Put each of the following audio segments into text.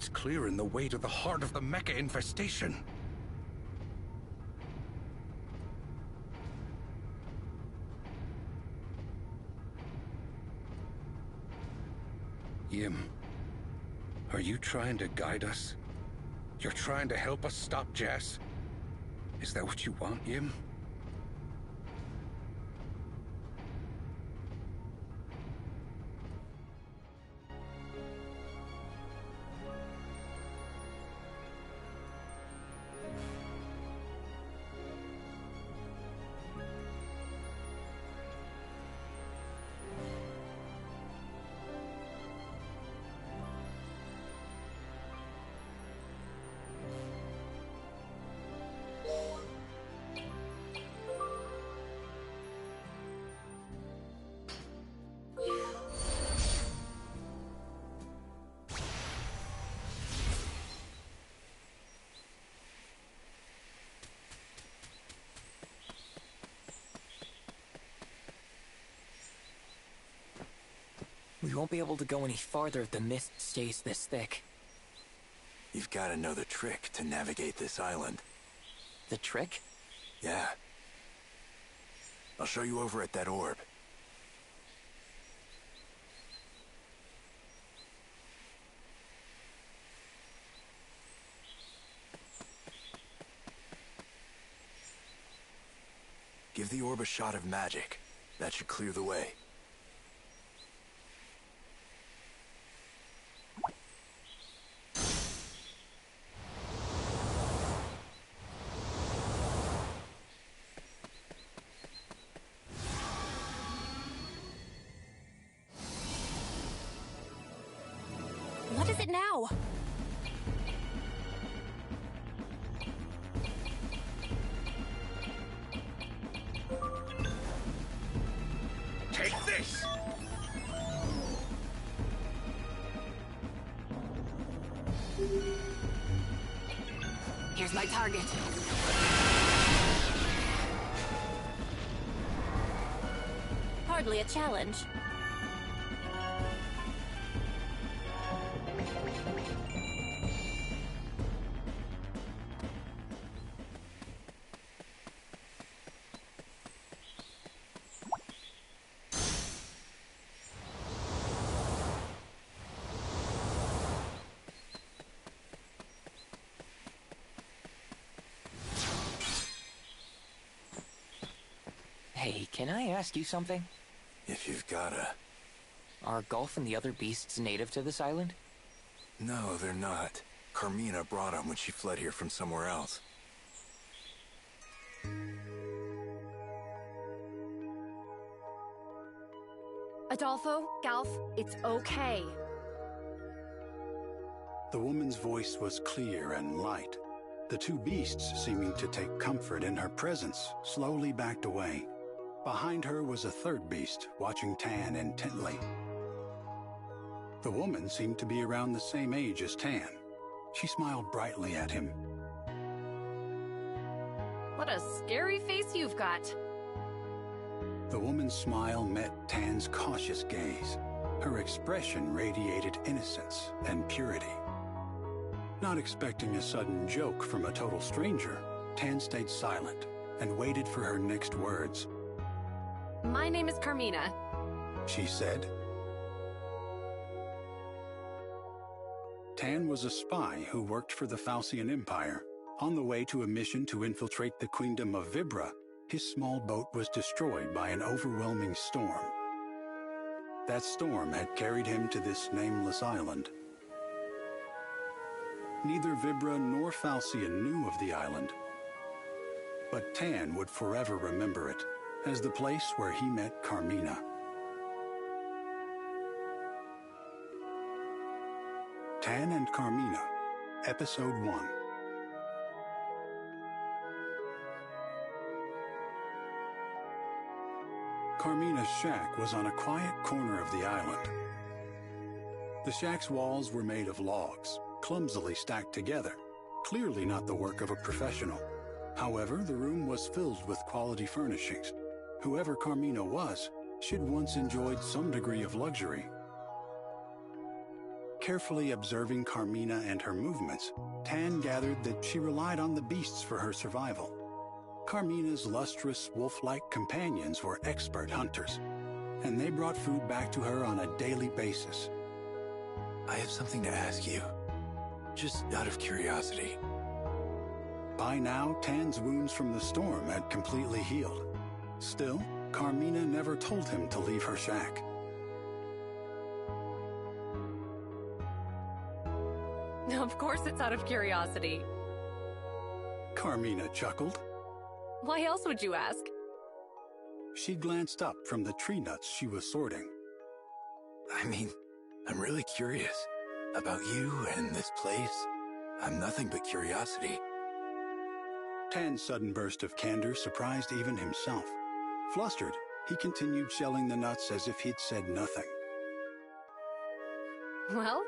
It's clearing the way to the heart of the mecha infestation. Yim, are you trying to guide us? You're trying to help us stop Jess? Is that what you want, Yim? We won't be able to go any farther if the mist stays this thick. You've got to know the trick to navigate this island. The trick? Yeah. I'll show you over at that orb. Give the orb a shot of magic. That should clear the way. What is it now? Take this! Here's my target. Hardly a challenge. Hey, can I ask you something? If you've gotta. Are Golf and the other beasts native to this island? No, they're not. Carmina brought them when she fled here from somewhere else. Adolfo, Galf, it's okay. The woman's voice was clear and light. The two beasts, seeming to take comfort in her presence, slowly backed away. Behind her was a third beast, watching Tan intently. The woman seemed to be around the same age as Tan. She smiled brightly at him. What a scary face you've got. The woman's smile met Tan's cautious gaze. Her expression radiated innocence and purity. Not expecting a sudden joke from a total stranger, Tan stayed silent and waited for her next words. My name is Carmina. She said. Tan was a spy who worked for the Fantasian Empire. On the way to a mission to infiltrate the Queendom of Vibra, his small boat was destroyed by an overwhelming storm. That storm had carried him to this nameless island. Neither Vibra nor Fantasian knew of the island, but Tan would forever remember it as the place where he met Carmina. Tan and Carmina, Episode 1. Carmina's shack was on a quiet corner of the island. The shack's walls were made of logs, clumsily stacked together, clearly not the work of a professional. However, the room was filled with quality furnishings. Whoever Carmina was, she'd once enjoyed some degree of luxury. Carefully observing Carmina and her movements, Tan gathered that she relied on the beasts for her survival. Carmina's lustrous, wolf-like companions were expert hunters, and they brought food back to her on a daily basis. I have something to ask you, just out of curiosity. By now, Tan's wounds from the storm had completely healed. Still, Carmina never told him to leave her shack. Of course it's out of curiosity. Carmina chuckled. Why else would you ask? She glanced up from the tree nuts she was sorting. I mean, I'm really curious about you and this place. I'm nothing but curiosity. Tan's sudden burst of candor surprised even himself. Flustered, he continued shelling the nuts as if he'd said nothing. Well,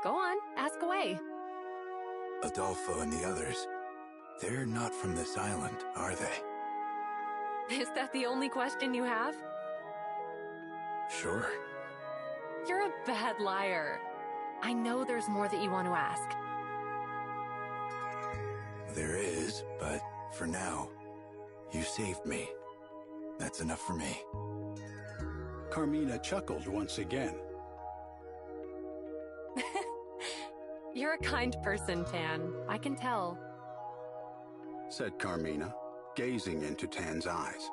go on, ask away. Adolfo and the others, they're not from this island, are they? Is that the only question you have? Sure. You're a bad liar. I know there's more that you want to ask. There is, but for now, you saved me. That's enough for me. Carmina chuckled once again. You're a kind person, Tan. I can tell. Said Carmina, gazing into Tan's eyes.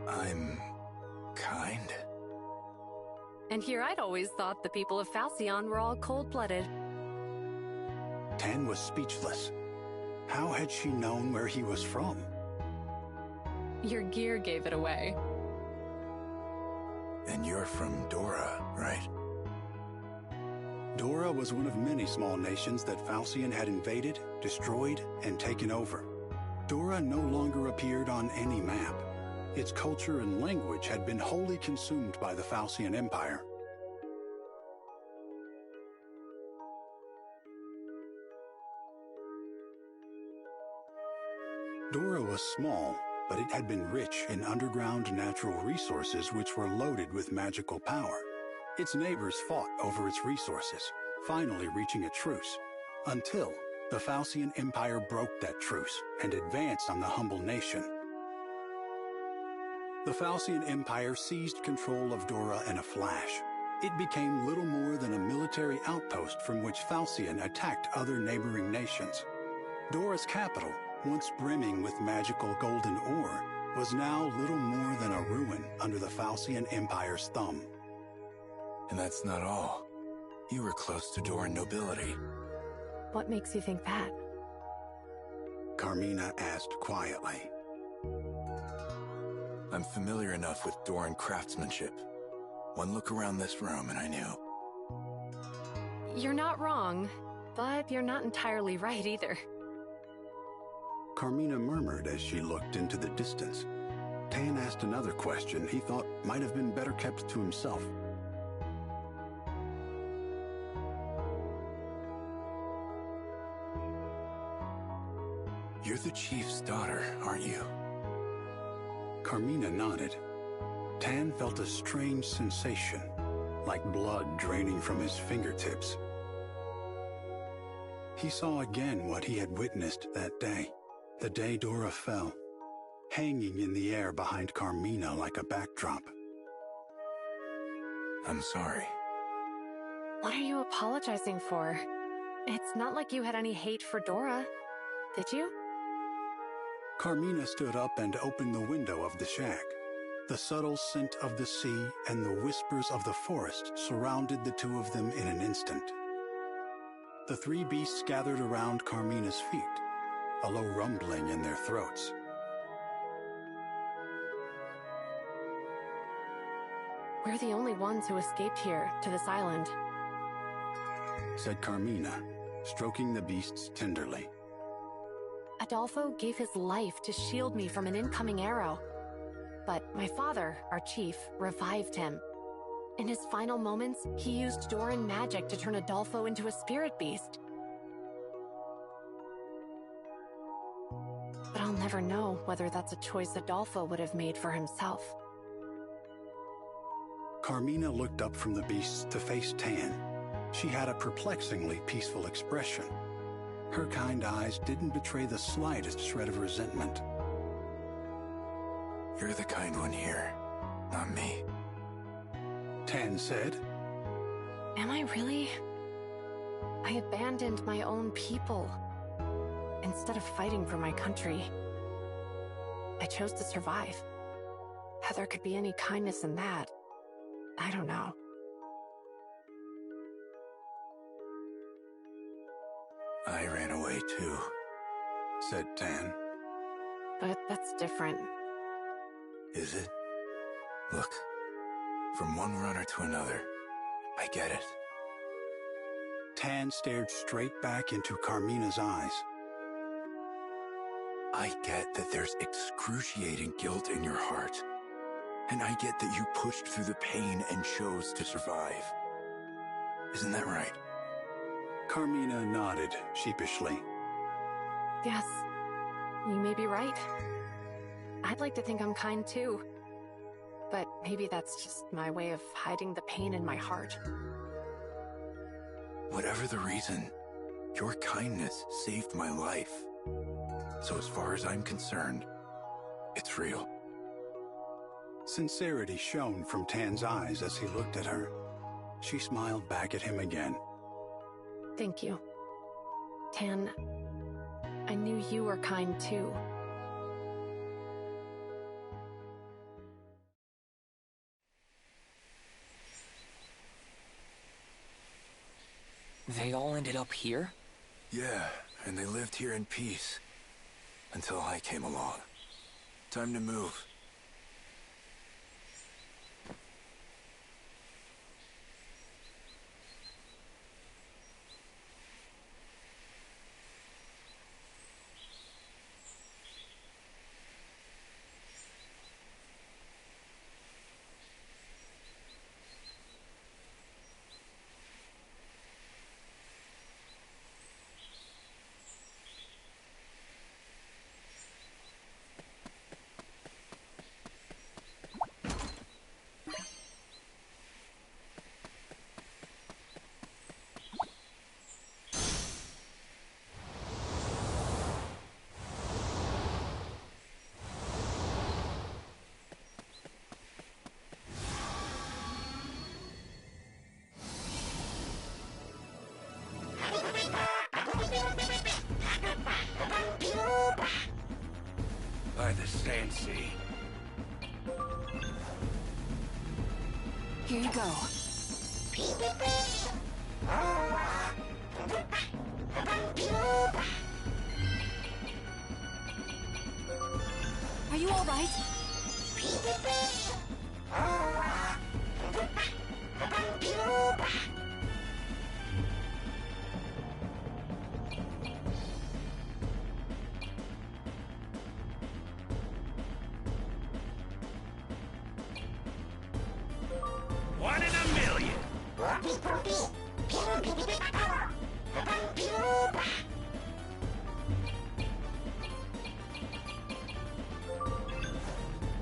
I'm kind? And here I'd always thought the people of Falcion were all cold-blooded. Tan was speechless. How had she known where he was from? Your gear gave it away. And you're from Dora, right? Dora was one of many small nations that Falcion had invaded, destroyed, and taken over. Dora no longer appeared on any map. Its culture and language had been wholly consumed by the Falcian Empire. Dora was small, but it had been rich in underground natural resources which were loaded with magical power. Its neighbors fought over its resources, finally reaching a truce, until the Falcian Empire broke that truce and advanced on the humble nation. The Falcian Empire seized control of Dora in a flash. It became little more than a military outpost from which Falcion attacked other neighboring nations. Dora's capital, once brimming with magical golden ore, was now little more than a ruin under the Falcian Empire's thumb. And that's not all. You were close to Doran nobility. What makes you think that? Carmina asked quietly. I'm familiar enough with Doran craftsmanship. One look around this room and I knew. You're not wrong, but you're not entirely right either. Carmina murmured as she looked into the distance. Tan asked another question he thought might have been better kept to himself. You're the chief's daughter, aren't you? Carmina nodded. Tan felt a strange sensation, like blood draining from his fingertips. He saw again what he had witnessed that day, the day Dora fell, hanging in the air behind Carmina like a backdrop. I'm sorry. What are you apologizing for? It's not like you had any hate for Dora, did you? Carmina stood up and opened the window of the shack. The subtle scent of the sea and the whispers of the forest surrounded the two of them in an instant. The three beasts gathered around Carmina's feet, a low rumbling in their throats. We're the only ones who escaped here, to this island. Said Carmina, stroking the beasts tenderly. Adolfo gave his life to shield me from an incoming arrow. But my father, our chief, revived him. In his final moments, he used Doran magic to turn Adolfo into a spirit beast. But I'll never know whether that's a choice Adolfo would have made for himself. Carmina looked up from the beasts to face Tan, She had a perplexingly peaceful expression. Her kind eyes didn't betray the slightest shred of resentment. You're the kind one here, not me. Tan said. Am I really? I abandoned my own people. Instead of fighting for my country, I chose to survive. How there could be any kindness in that, I don't know. I ran away too, Said Tan. But that's different. Is it? Look, from one runner to another, I get it. Tan stared straight back into Carmina's eyes. I get that there's excruciating guilt in your heart. And I get that you pushed through the pain and chose to survive. Isn't that right? Carmina nodded sheepishly. Yes, you may be right. I'd like to think I'm kind too. But maybe that's just my way of hiding the pain in my heart. Whatever the reason, your kindness saved my life. So as far as I'm concerned, it's real. Sincerity shone from Tan's eyes as he looked at her. She smiled back at him again. Thank you. Tan, I knew you were kind too. They all ended up here? Yeah, and they lived here in peace. Until I came along. Time to move. By the sand sea. Here you go. Are you all right? One in a million.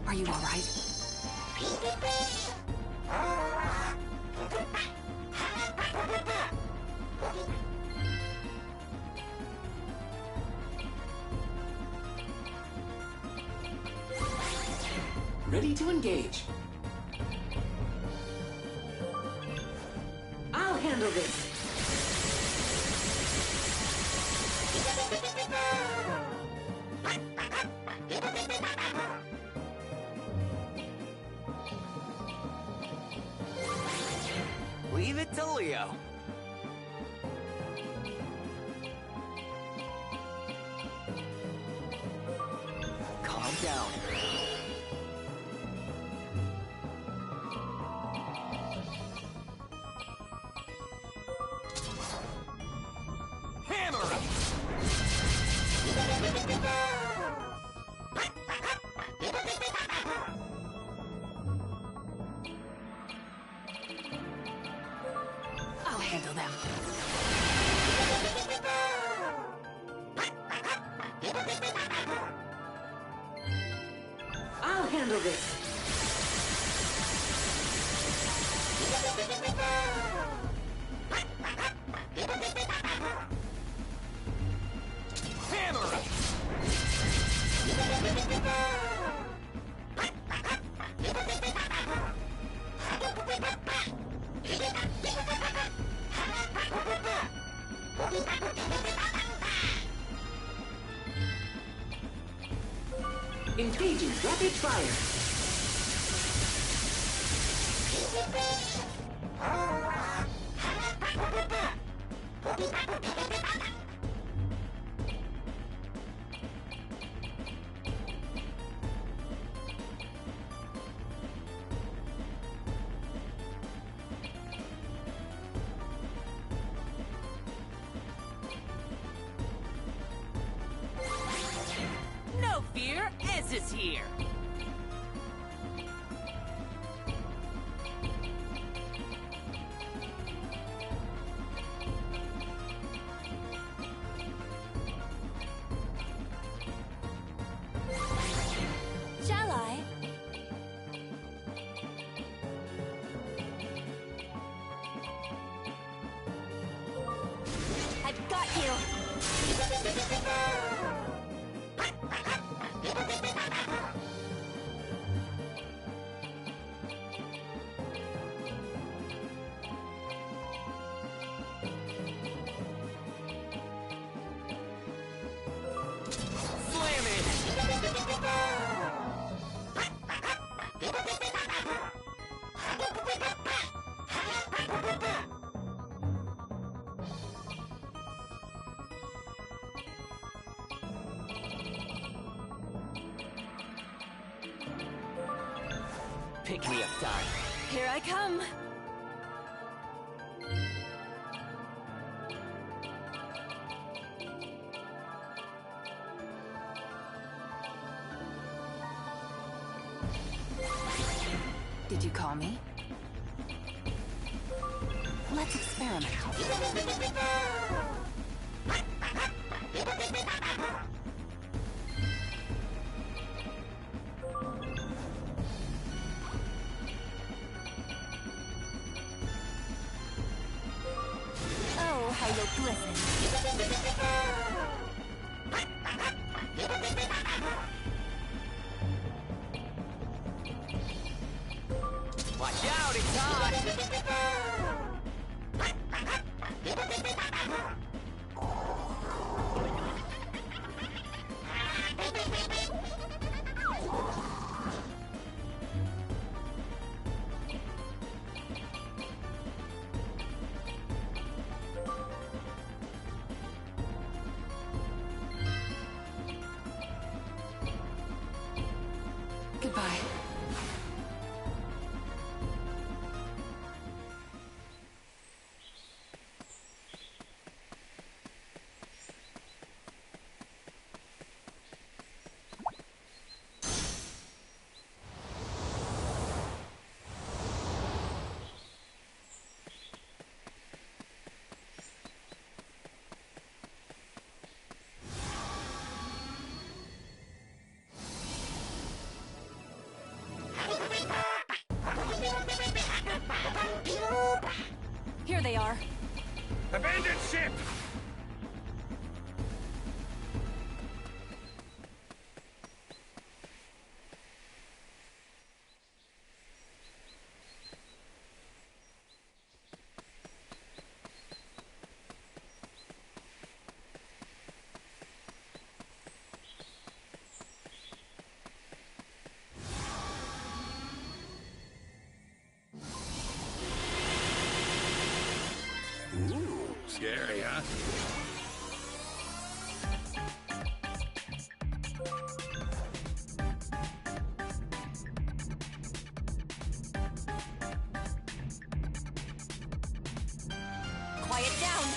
Are you all right? Ready to engage. I'll handle this. Leave it to Leo. Calm down. Hammer him! I'll handle them. I'll handle this. Engaging rapid fire. No fear, Ez is here. Shall I? I've got you! Slam it! Pick me up time. Here I come! Did you call me? Let's experiment. Oh, how you'll glisten. Watch out, it's hot! Goodbye. Here they are. Abandoned ship! Ooh, scary, huh? Quiet down.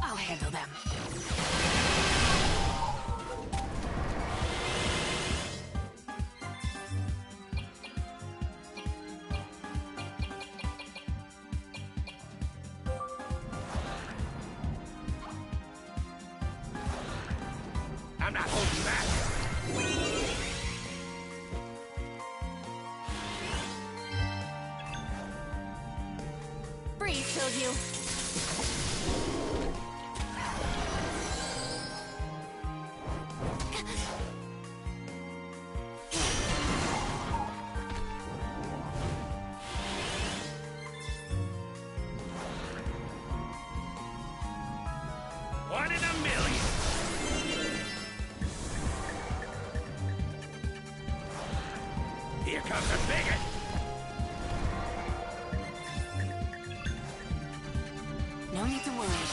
I'll handle them. I'm not holding back. Freeze killed you. One in a million. Here comes a bigot. No need to worry.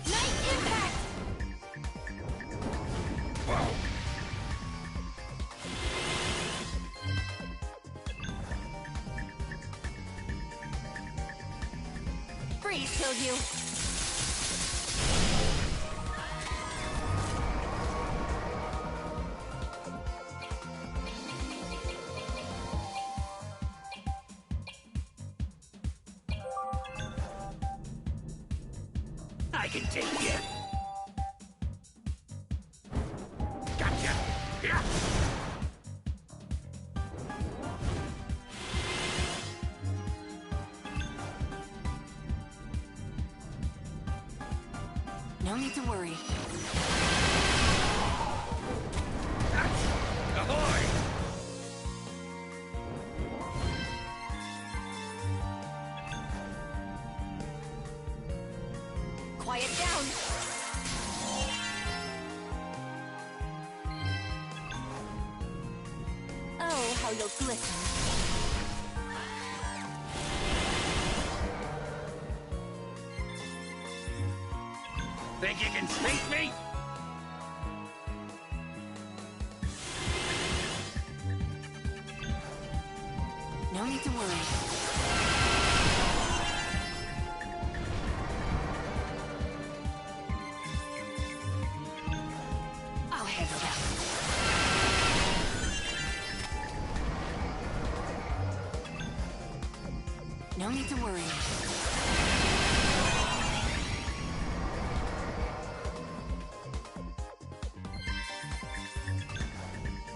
Nice impact! Whoa. Freeze killed you. I can take you. Gotcha. Yeah. No need to worry. Ahoy! Quiet down. Oh, how you'll glisten. Think you can sneak me? No need to worry. I'll handle that. No need to worry.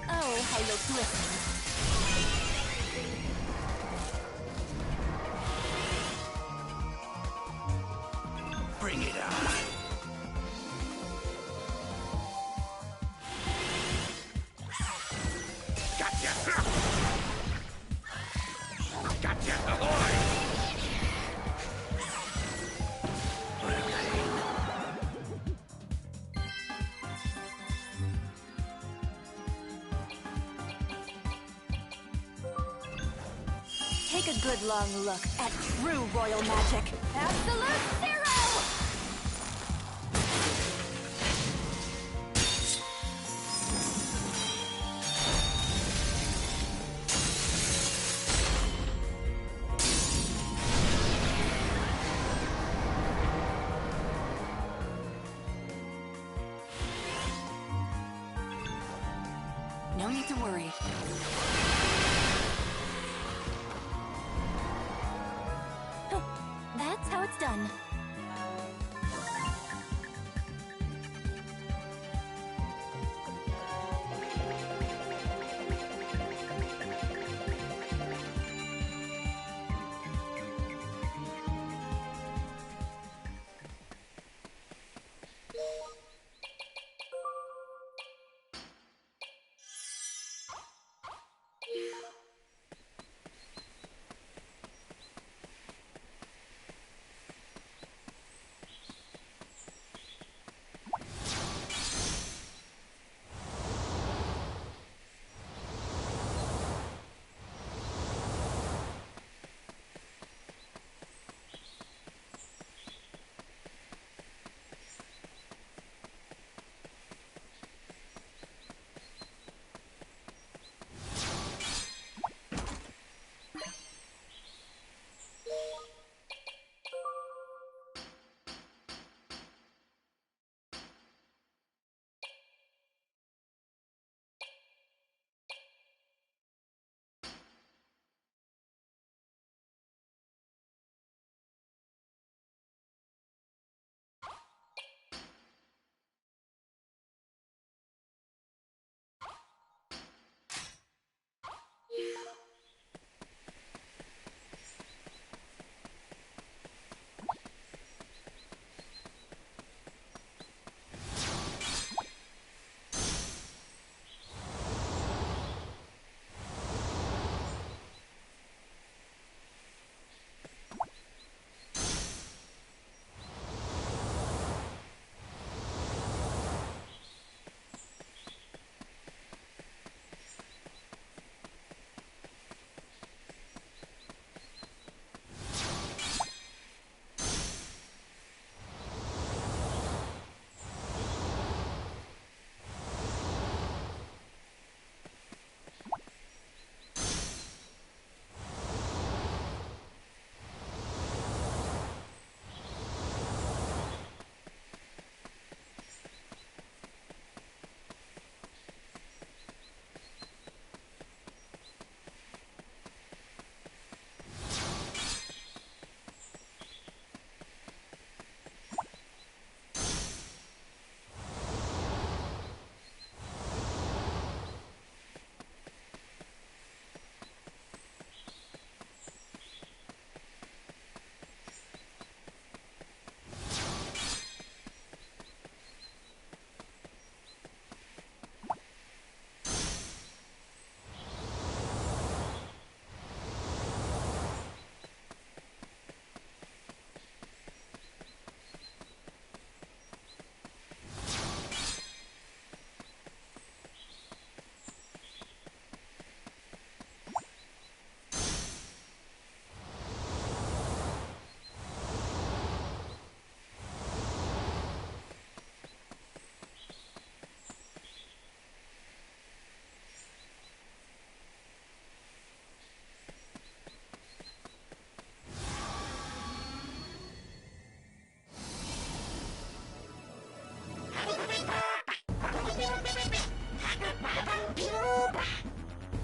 Oh, how you'll glisten. Bring it on. Gotcha. Gotcha. Ahoy! Take a good long look at true royal magic. Absolute zero! No need to worry. That's how it's done.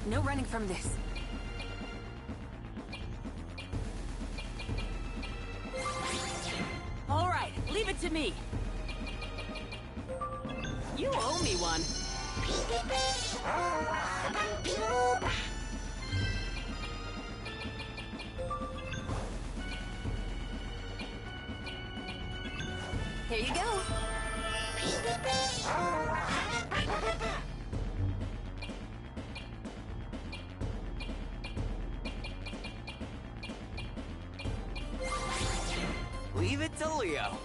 No running from this. All right, leave it to me. You owe me one. Here you go. Leave it to Leo.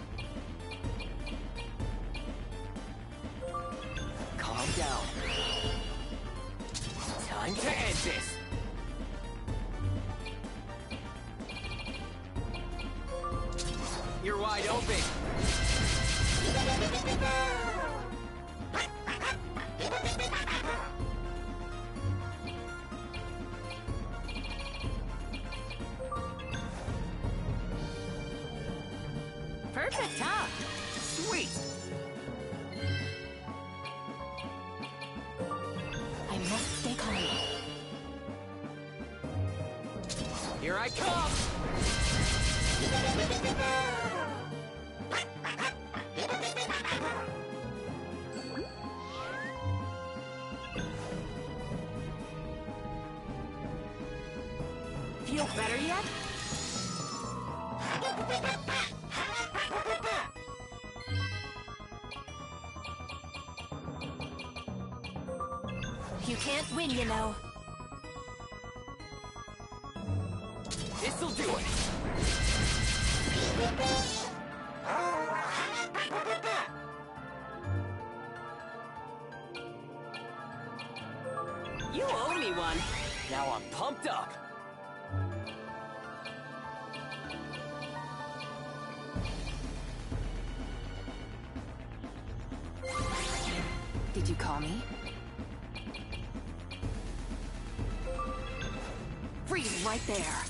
Calm down. Time to end this. You're wide open. Perfect, huh? Sweet. I must stay calm. Here I come. Feel better yet? You can't win, you know. This'll do it. You owe me one. Now I'm pumped up. Did you call me? Freeze right there.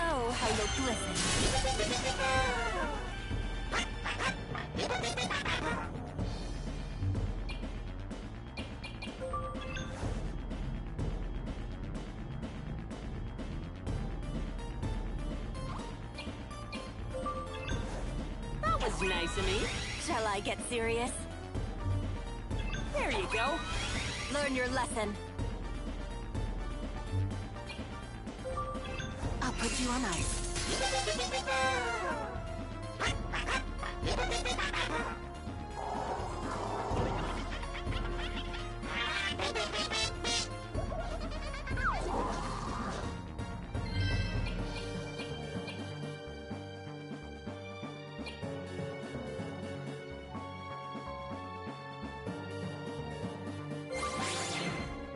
Oh, how you'll glisten. That was nice of me. Shall I get serious? There you go. Learn your lesson. I'll put you on ice.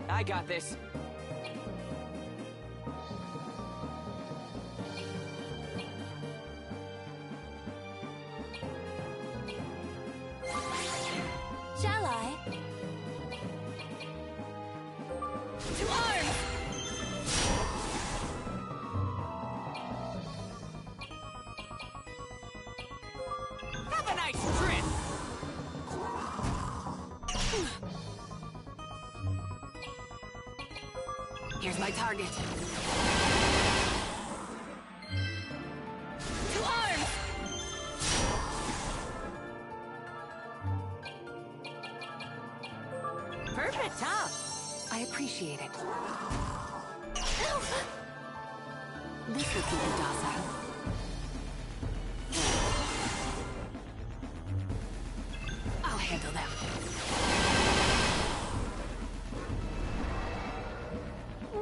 I got this. Shall I? To arms! Have a nice trip! Here's my target. To arms! Perfect, huh? I appreciate it. This will keep you docile. I'll handle them.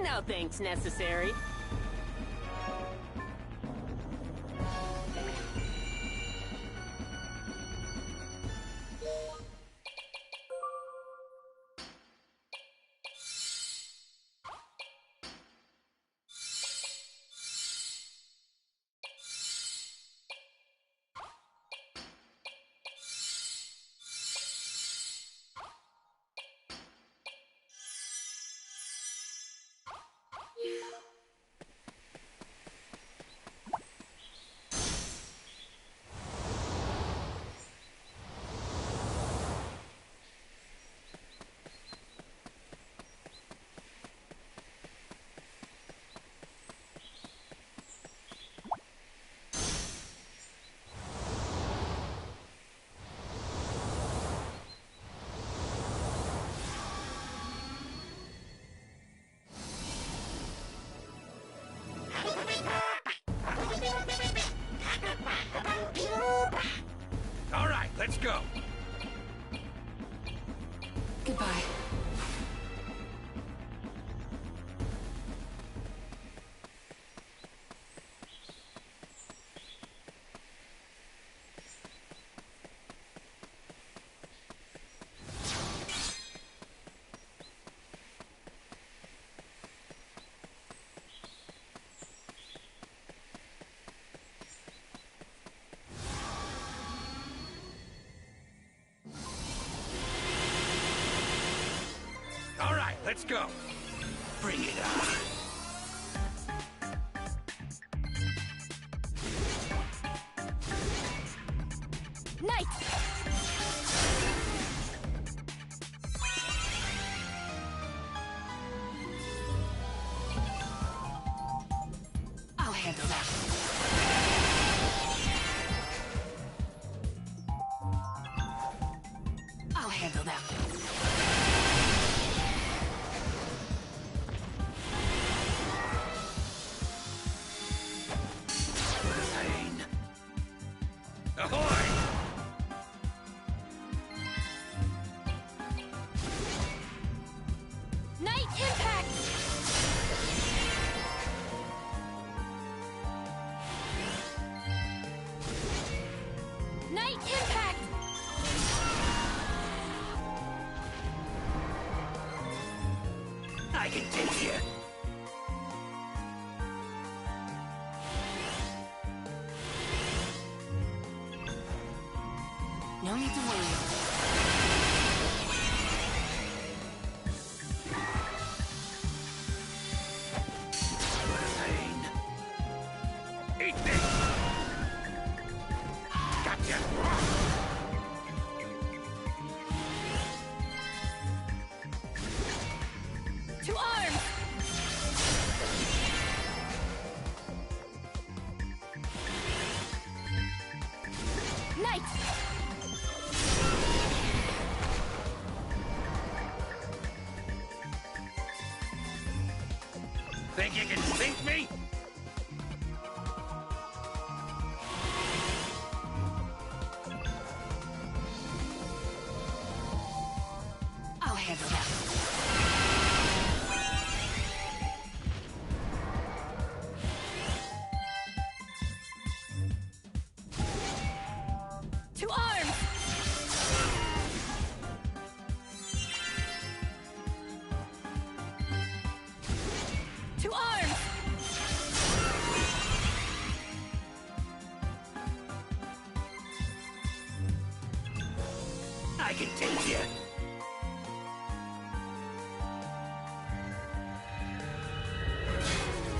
No thanks necessary. go! Goodbye. All right, let's go! Bring it on! Knight! I'll handle that. I'll handle that. Pain. Ahoy! Knight impact! Knight impact! I can take you! No need to worry. Pain. Eat this! Gotcha! To arms! Knight! Think you can sink me? I'll handle that. To arms! To arms! I can take you!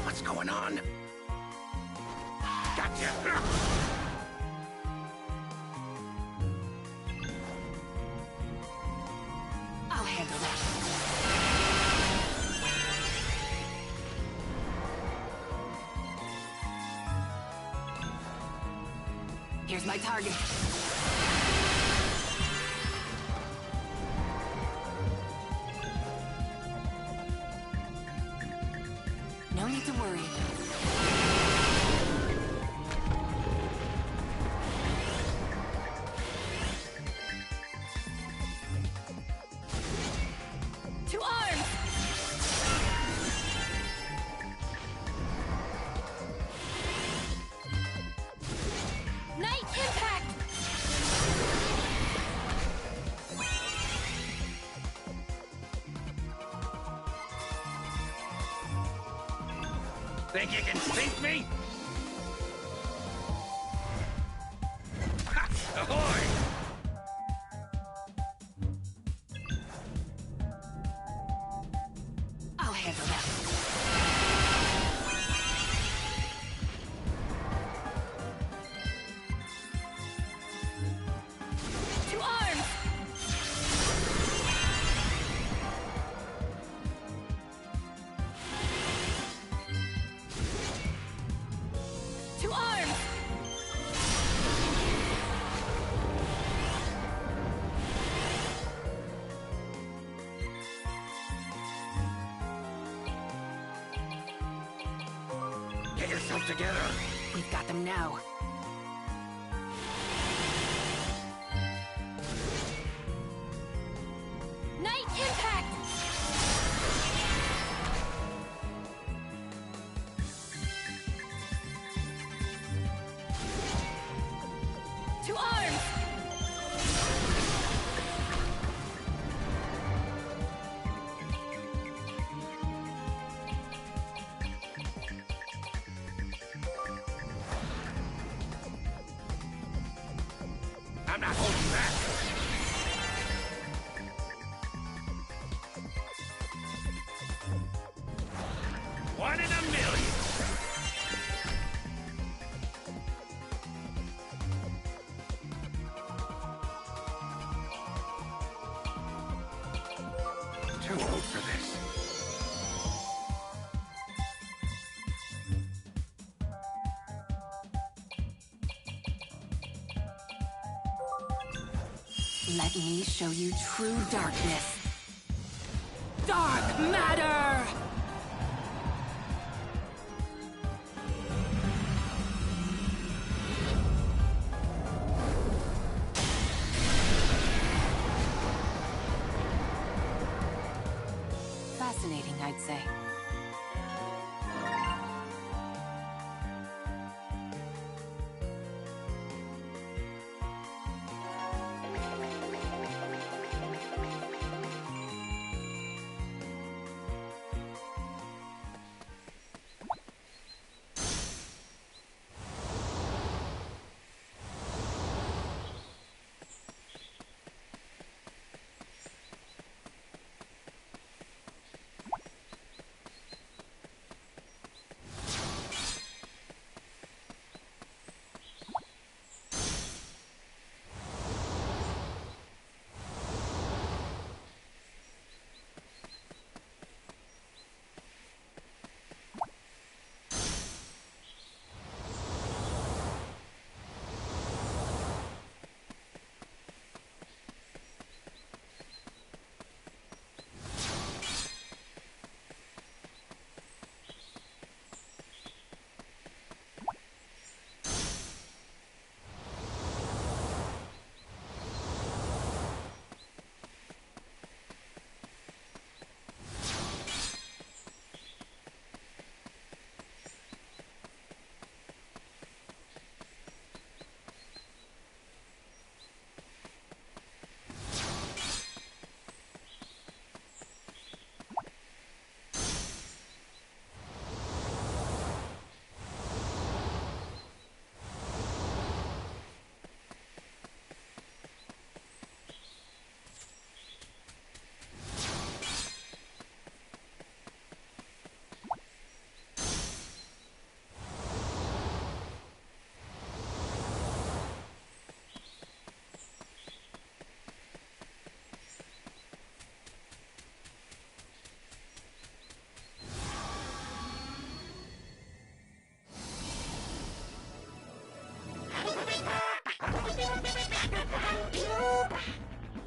What's going on? Gotcha! I'll handle that. Here's my target. No need to worry. To arms! Knight impact! Think you can sink me? Ha! Ahoy! I'll handle that. To arms! To arms! Get yourself together! We've got them now. I'm not holding back. One in a million. Too old for this. Let me show you true darkness. Dark matter! Fascinating, I'd say.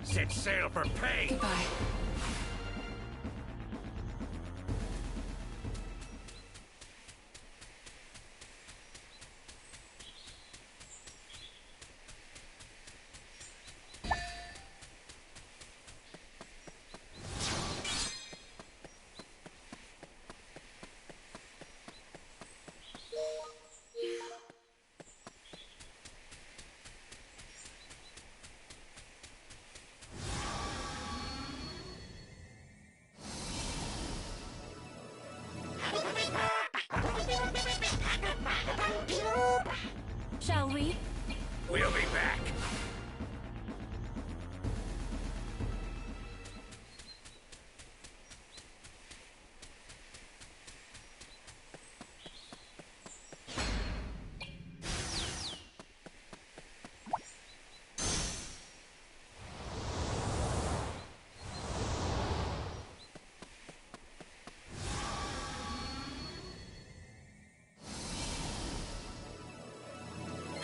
Set sail for pay. Goodbye. Shall we? We'll be back.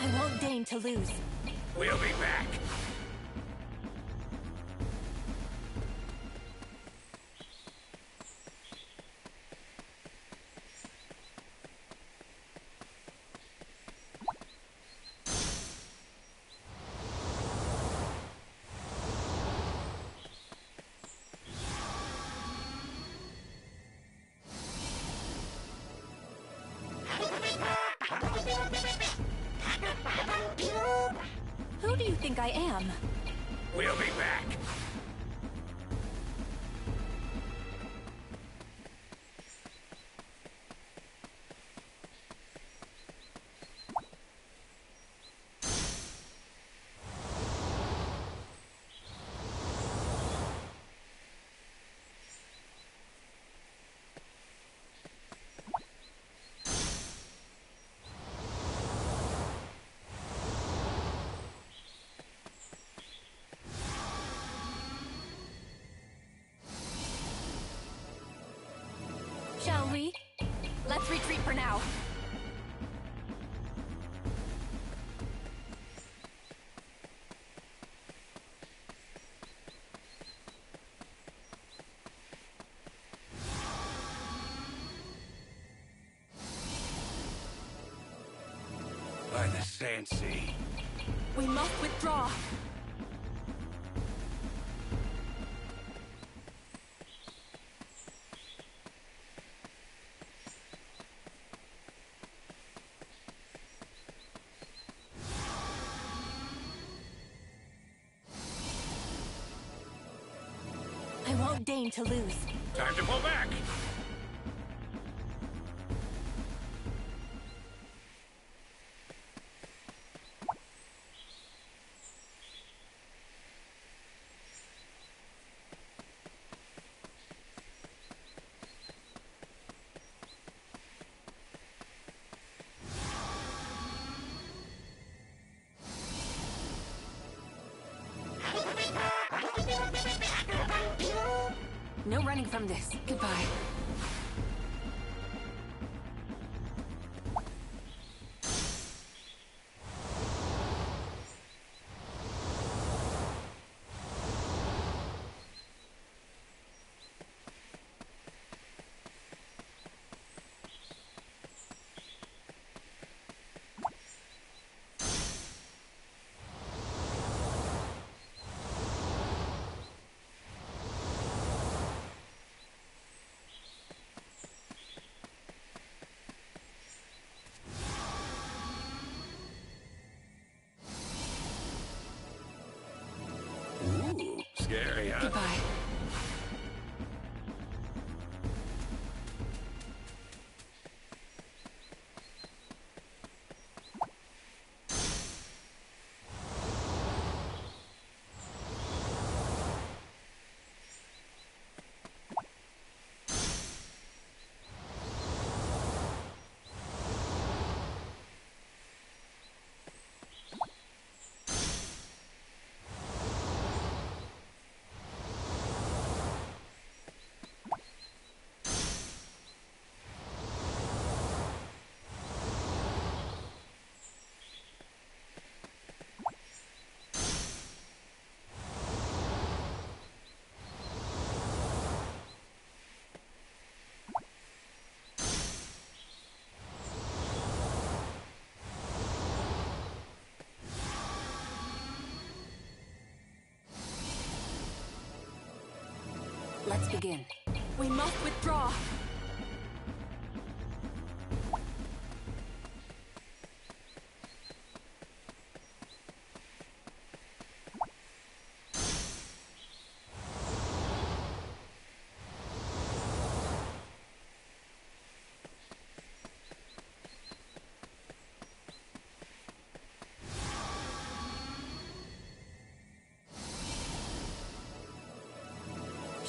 I won't deign to lose. We'll be back. Who do you think I am? We'll be back. retreat for now. By the sand sea. We must withdraw. I won't deign to lose. Time to pull back! No running from this. Goodbye. Ooh, scary, huh? Goodbye. Let's begin. We must withdraw.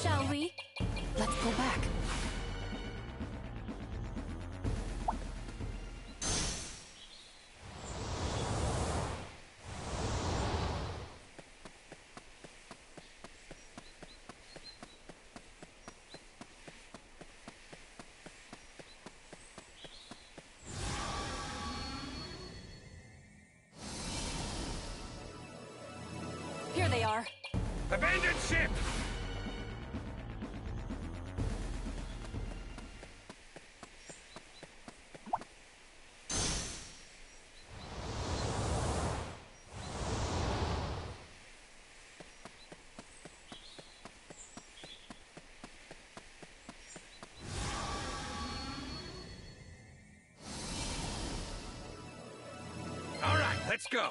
Shall we? Let's go back. Here they are. Abandoned ship! All right, let's go.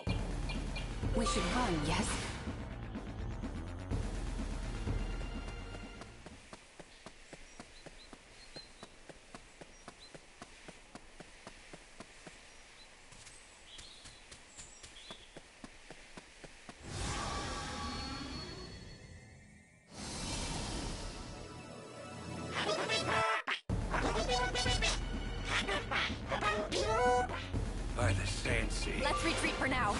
We should run, yes? By the sand sea. Let's retreat for now.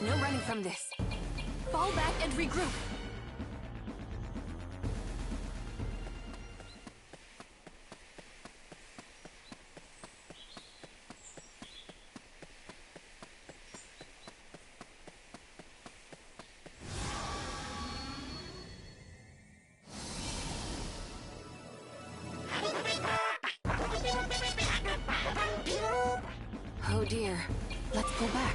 No running from this. Fall back and regroup. Oh dear. Let's go back.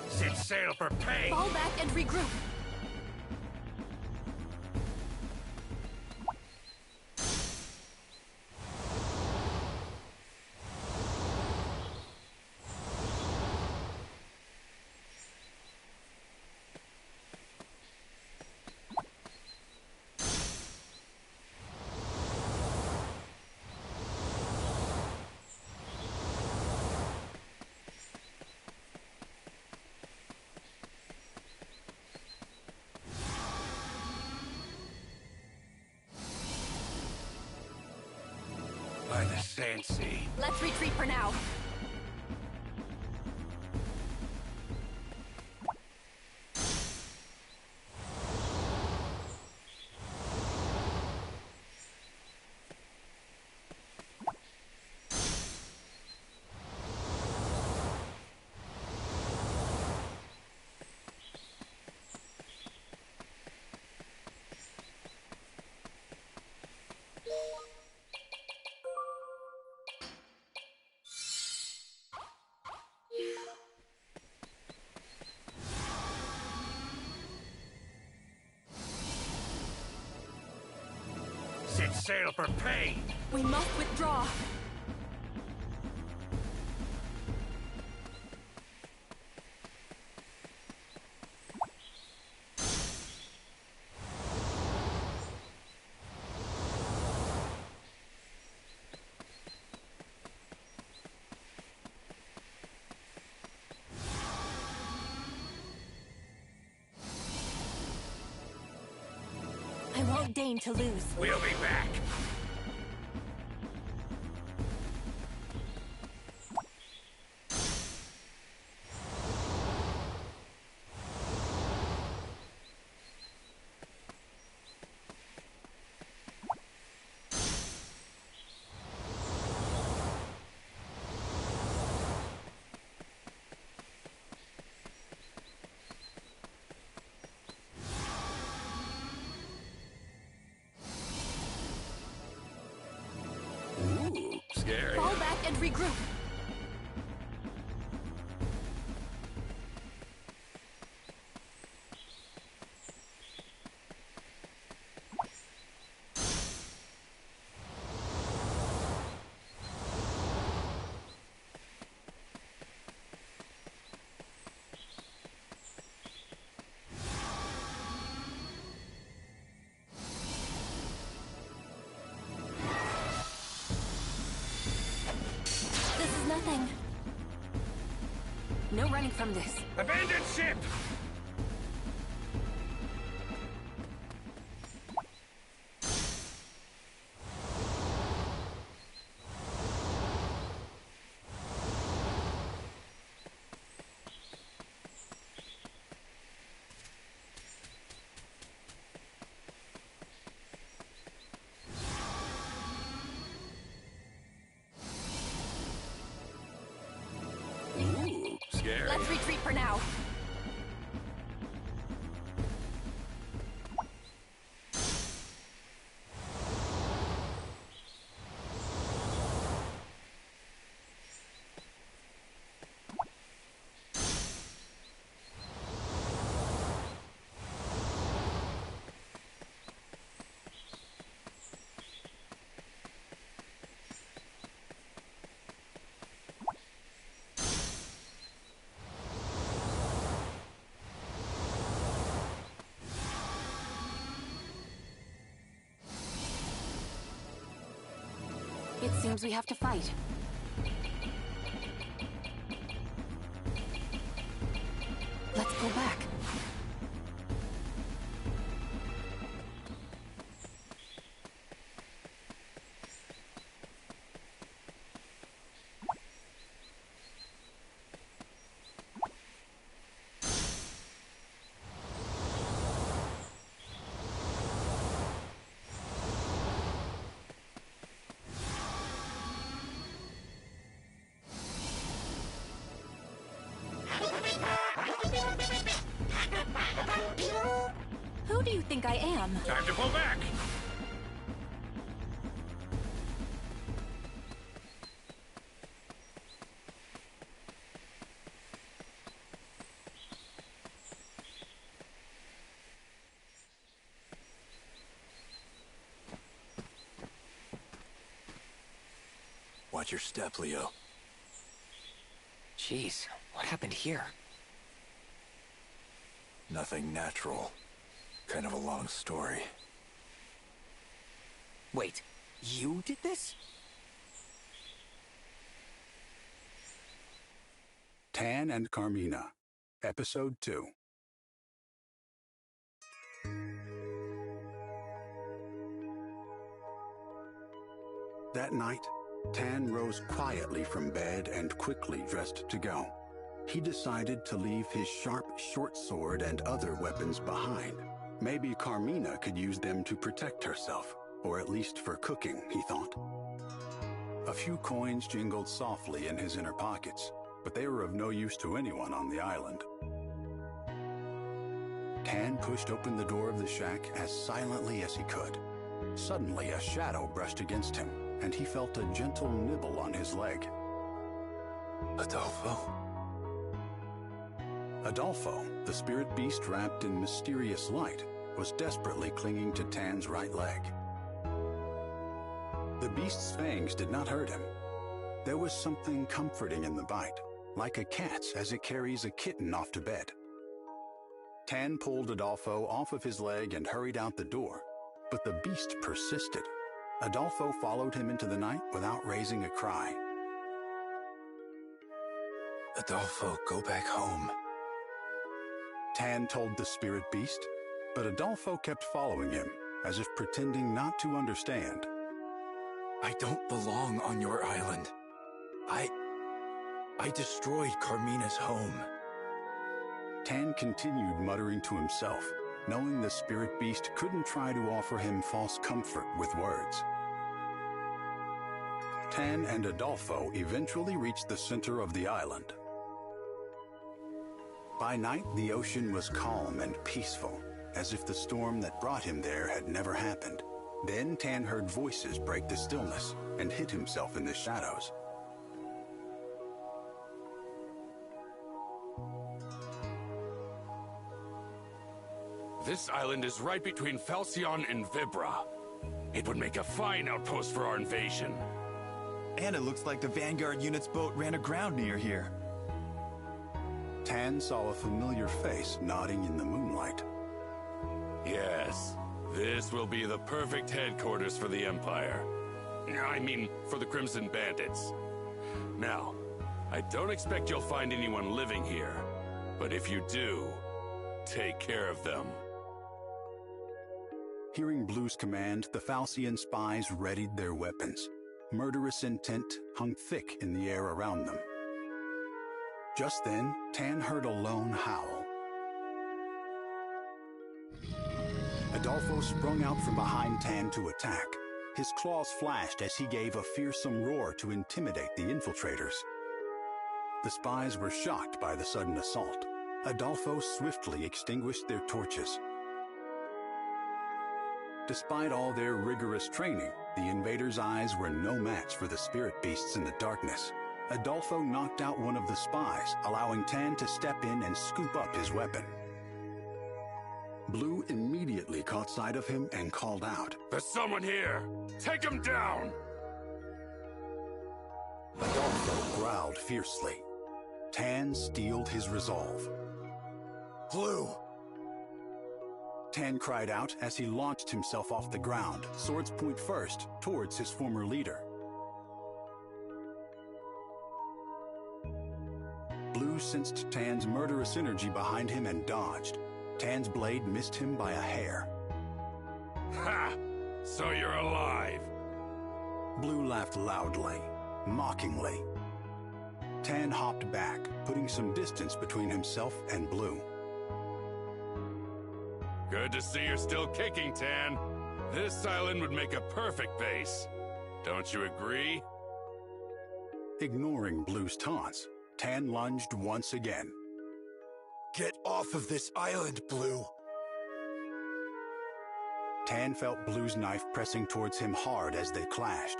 Set sail for pain! Fall back and regroup. By the sand sea. Let's retreat for now. Set sail for pain! We must withdraw. I won't deign to lose. We'll be back! Ooh, scary. Fall back and regroup. This is nothing. No running from this. Abandoned ship! Ooh, scary. Let's retreat for now. It seems we have to fight. go back. Who do you think I am? Time to pull back! Watch your step, Leo. Jeez, what happened here? Nothing natural. Kind of a long story. Wait, you did this? Tan and Carmina, Episode 2. That night, Tan rose quietly from bed and quickly dressed to go. He decided to leave his sharp short sword and other weapons behind. Maybe Carmina could use them to protect herself, or at least for cooking, he thought. A few coins jingled softly in his inner pockets, but they were of no use to anyone on the island. Tan pushed open the door of the shack as silently as he could. Suddenly, a shadow brushed against him, and he felt a gentle nibble on his leg. Adolfo? Adolfo, the spirit beast wrapped in mysterious light, was desperately clinging to Tan's right leg. The beast's fangs did not hurt him. There was something comforting in the bite, like a cat's as it carries a kitten off to bed. Tan pulled Adolfo off of his leg and hurried out the door, but the beast persisted. Adolfo followed him into the night without raising a cry. Adolfo, go back home. Tan told the spirit beast, but Adolfo kept following him, as if pretending not to understand. I don't belong on your island. I destroyed Carmina's home. Tan continued muttering to himself, knowing the spirit beast couldn't try to offer him false comfort with words. Tan and Adolfo eventually reached the center of the island. By night, the ocean was calm and peaceful, as if the storm that brought him there had never happened. Then Tan heard voices break the stillness and hid himself in the shadows. This island is right between Falcion and Vibra. It would make a fine outpost for our invasion. And it looks like the Vanguard unit's boat ran aground near here. Tan saw a familiar face nodding in the moonlight. Yes, this will be the perfect headquarters for the Empire. I mean, for the Crimson Bandits. Now, I don't expect you'll find anyone living here, but if you do, take care of them. Hearing Blue's command, the Falcian spies readied their weapons. Murderous intent hung thick in the air around them. Just then, Tan heard a lone howl. Adolfo sprung out from behind Tan to attack. His claws flashed as he gave a fearsome roar to intimidate the infiltrators. The spies were shocked by the sudden assault. Adolfo swiftly extinguished their torches. Despite all their rigorous training, the invaders' eyes were no match for the spirit beasts in the darkness. Adolfo knocked out one of the spies, allowing Tan to step in and scoop up his weapon. Blue immediately caught sight of him and called out, "There's someone here! Take him down!" Adolfo growled fiercely. Tan steeled his resolve. Blue! Tan cried out as he launched himself off the ground, swords point first, towards his former leader. Blue sensed Tan's murderous energy behind him and dodged. Tan's blade missed him by a hair. Ha! So you're alive. Blue laughed loudly, mockingly. Tan hopped back, putting some distance between himself and Blue. Good to see you're still kicking, Tan. This island would make a perfect base. Don't you agree? Ignoring Blue's taunts, Tan lunged once again. Get off of this island, Blue. Tan felt Blue's knife pressing towards him hard as they clashed.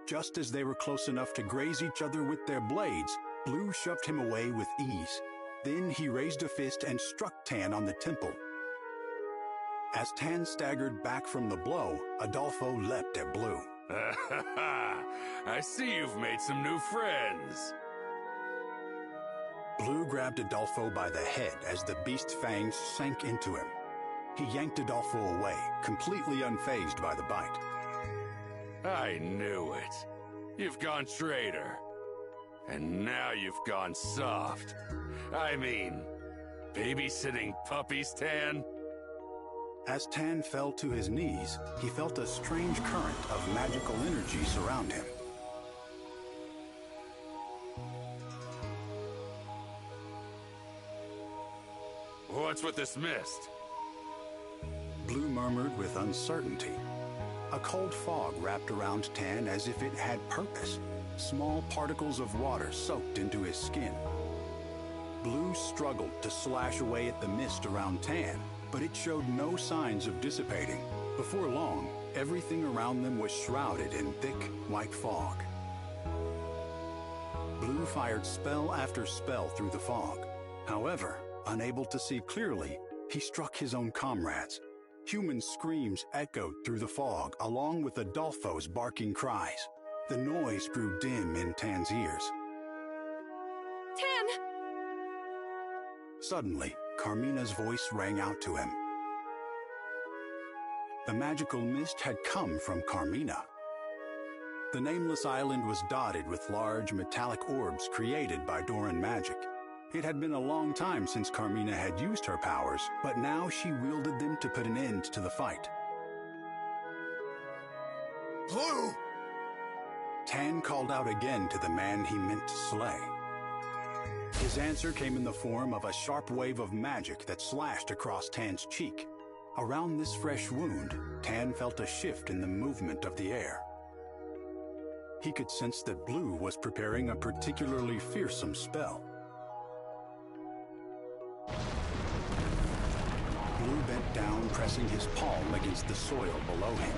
Just as they were close enough to graze each other with their blades, Blue shoved him away with ease. Then he raised a fist and struck Tan on the temple. As Tan staggered back from the blow, Adolfo leapt at Blue. I see you've made some new friends. Blue grabbed Adolfo by the head as the beast's fangs sank into him. He yanked Adolfo away, completely unfazed by the bite. I knew it. You've gone traitor. And now you've gone soft. I mean, babysitting puppies, Tan? As Tan fell to his knees, he felt a strange current of magical energy surround him. What's with this mist? Blue murmured with uncertainty. A cold fog wrapped around Tan as if it had purpose. Small particles of water soaked into his skin. Blue struggled to slash away at the mist around Tan, but it showed no signs of dissipating. Before long, everything around them was shrouded in thick, white fog. Blue fired spell after spell through the fog. However, unable to see clearly, he struck his own comrades. Human screams echoed through the fog, along with Adolfo's barking cries. The noise grew dim in Tan's ears. Tan! Suddenly, Carmina's voice rang out to him. The magical mist had come from Carmina. The nameless island was dotted with large metallic orbs created by Doran magic. It had been a long time since Carmina had used her powers, but now she wielded them to put an end to the fight. Blue! Tan called out again to the man he meant to slay. His answer came in the form of a sharp wave of magic that slashed across Tan's cheek. Around this fresh wound, Tan felt a shift in the movement of the air. He could sense that Blue was preparing a particularly fearsome spell. Blue bent down, pressing his palm against the soil below him.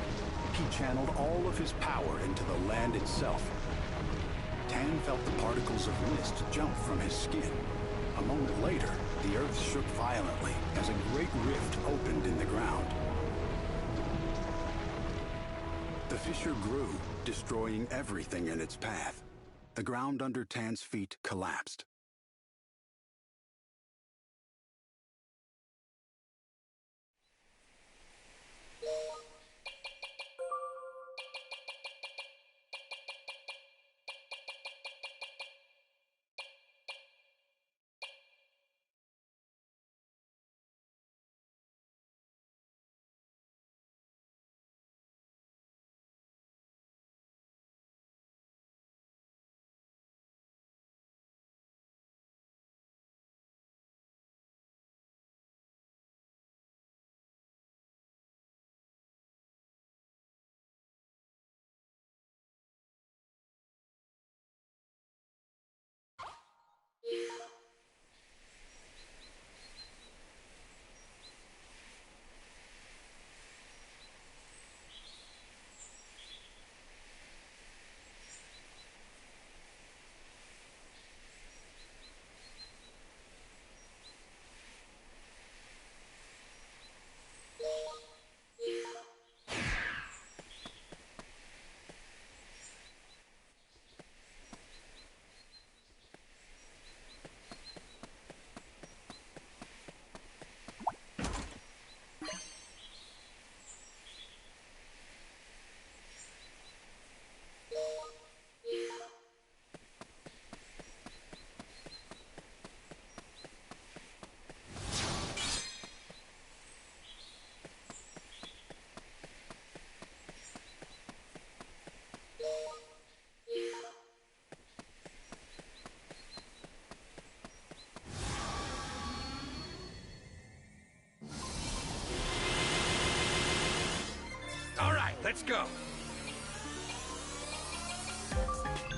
He channeled all of his power into the land itself. Tan felt the particles of mist jump from his skin. A moment later, the earth shook violently as a great rift opened in the ground. The fissure grew, destroying everything in its path. The ground under Tan's feet collapsed. Let's go!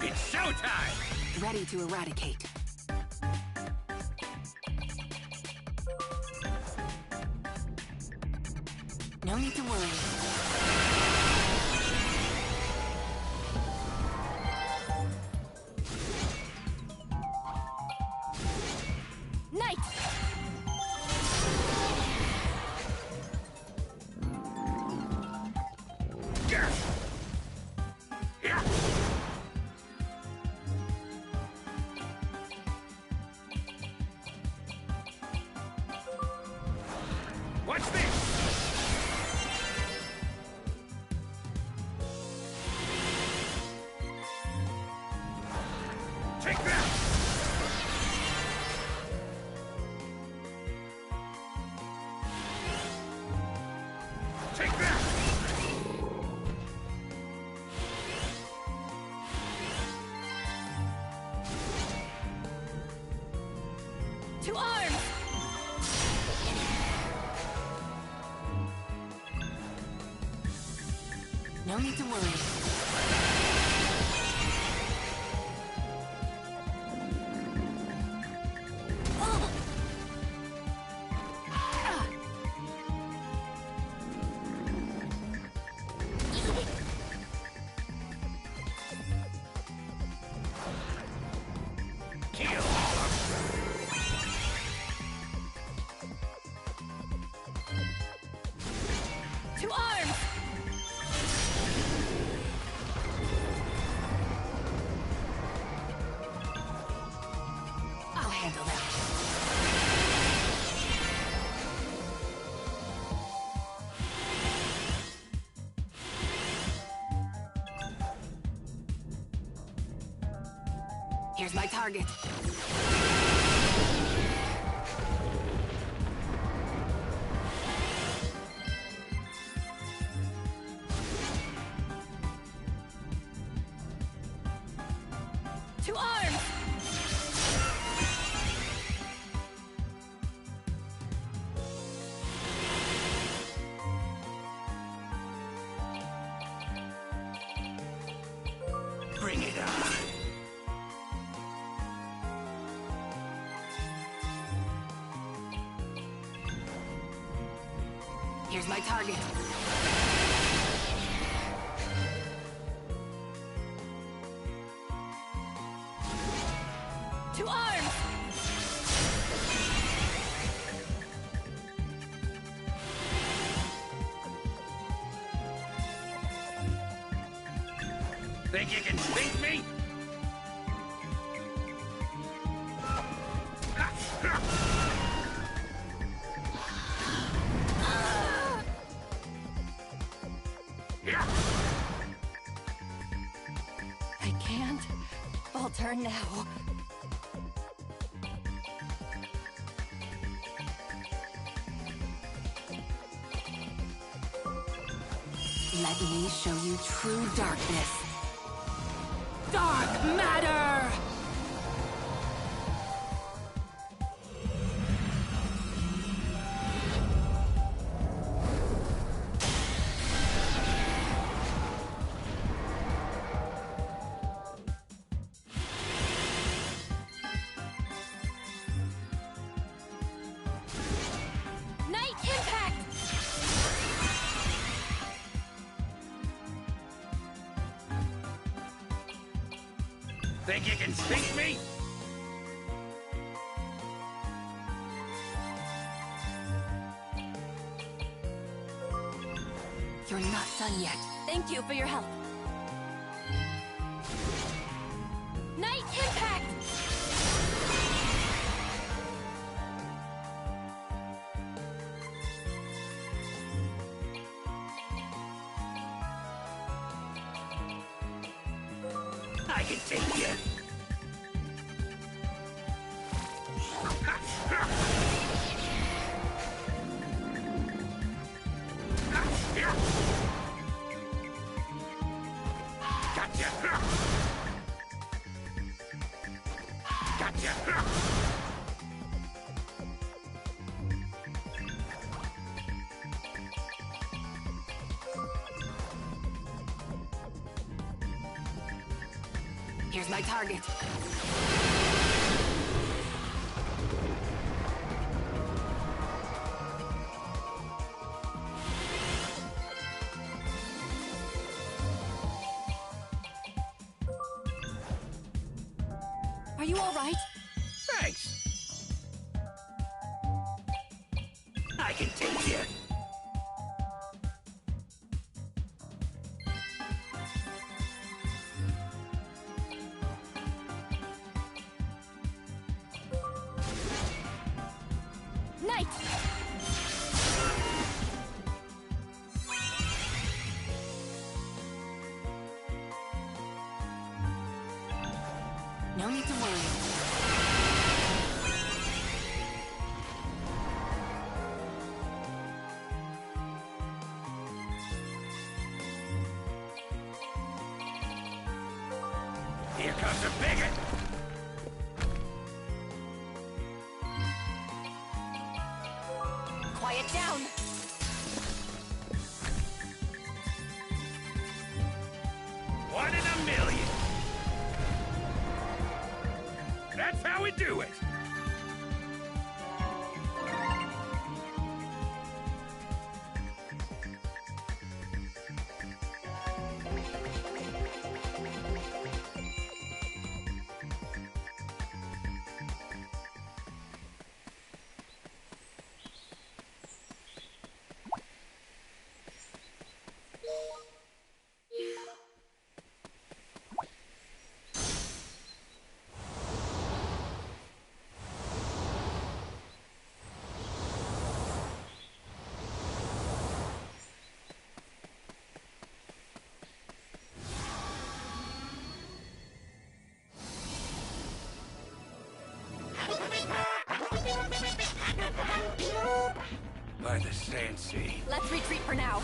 It's showtime! Ready to eradicate. No need to worry. Knight! Yeah. Yeah. What's this? Take that! Take that! To arms! No need to worry. Kill! To arms! I'll handle that. Here's my target. To arms! Bring it on! Here's my target. To arms! Think you can sink me? I can't falter now. Let me show you true darkness. Dark matter! Night impact! Think you can sink me? You're not done yet. Thank you for your help. Night impact! I can take you. Gotcha. Gotcha. target. Are you all right? Thanks. I can take you. Knight! No need to worry. Here comes a bigot. Quiet down! One in a million. That's how we do it. By the sand sea. Let's retreat for now.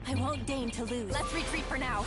I won't deign to lose. Let's retreat for now.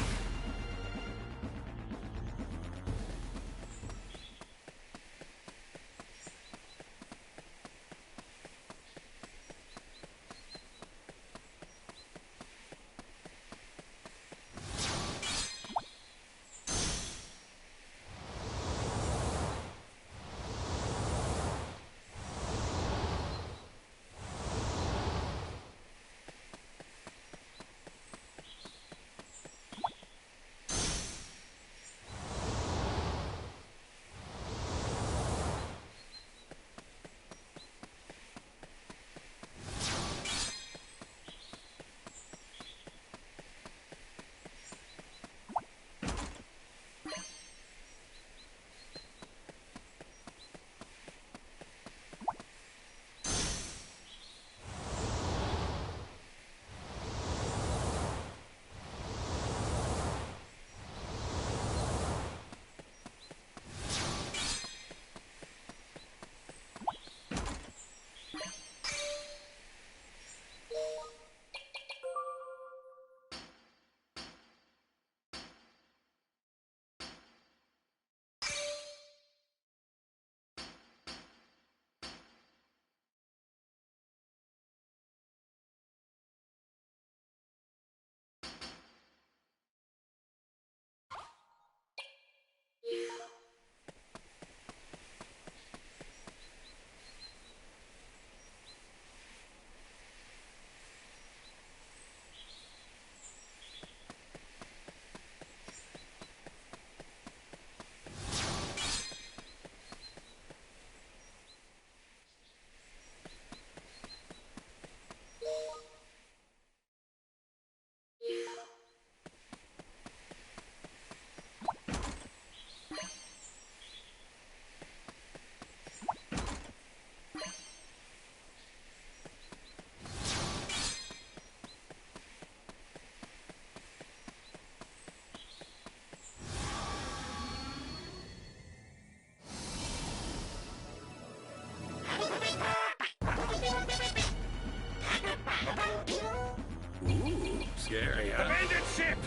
Scary, huh? The bandit ship!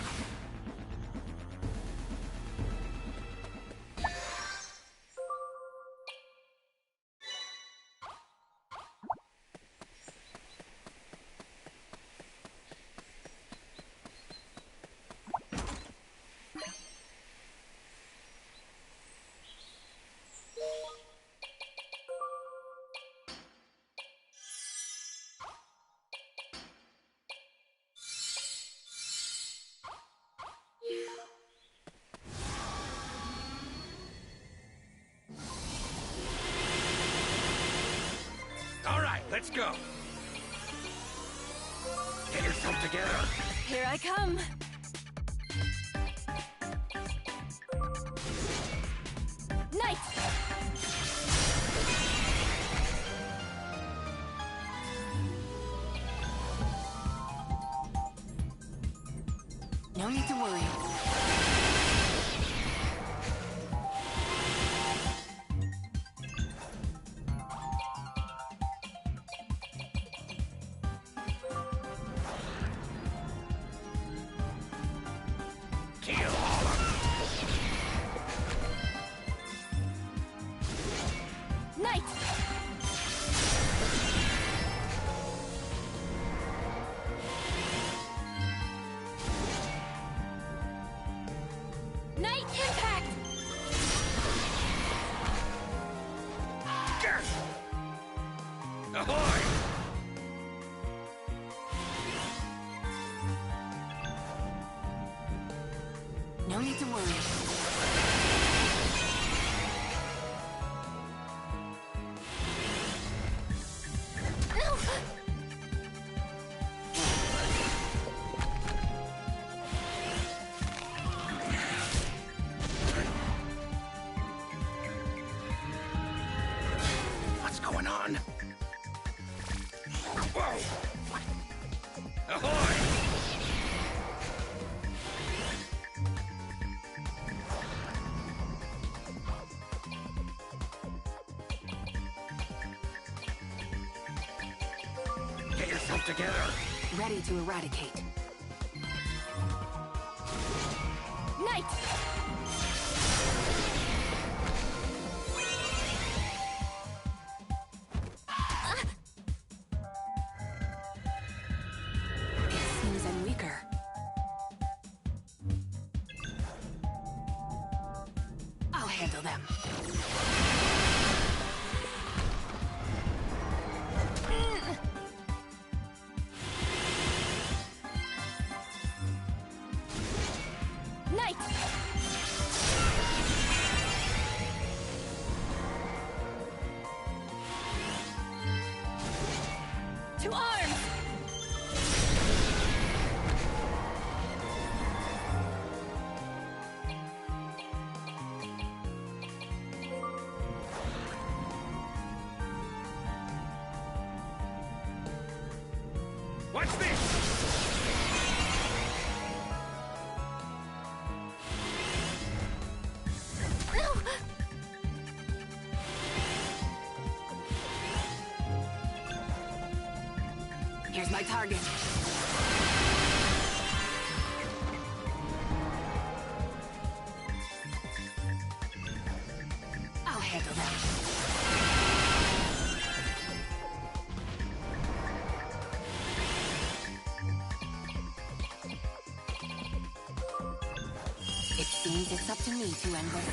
All right, let's go. Get yourself together. Here I come. Knight! No need to worry. Kill all of Knight! Knight impact! them. Ahoy! No need to worry. What's going on? Whoa! Ahoy! Get yourself together. Ready to eradicate. Knight! It seems I'm weaker. I'll handle them. Knight! To arms! What's this? Here's my target. I'll handle them. It seems it's up to me to end this.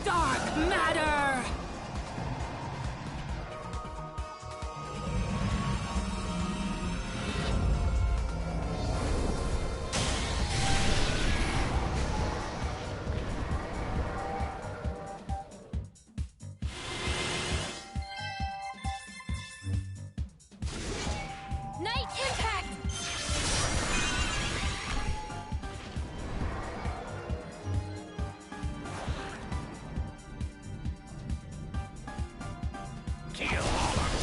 Dark matter! Knight impact! Kill all of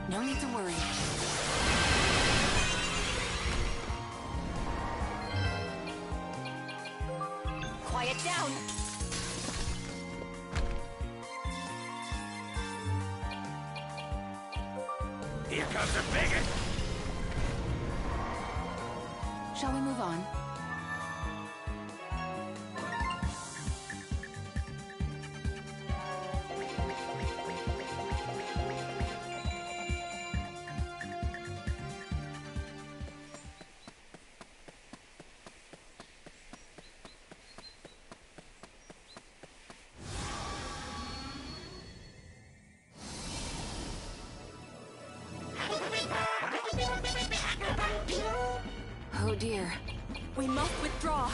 No need to worry. Quiet down! Here comes a bigot! Shall we move on? Oh dear. We must withdraw.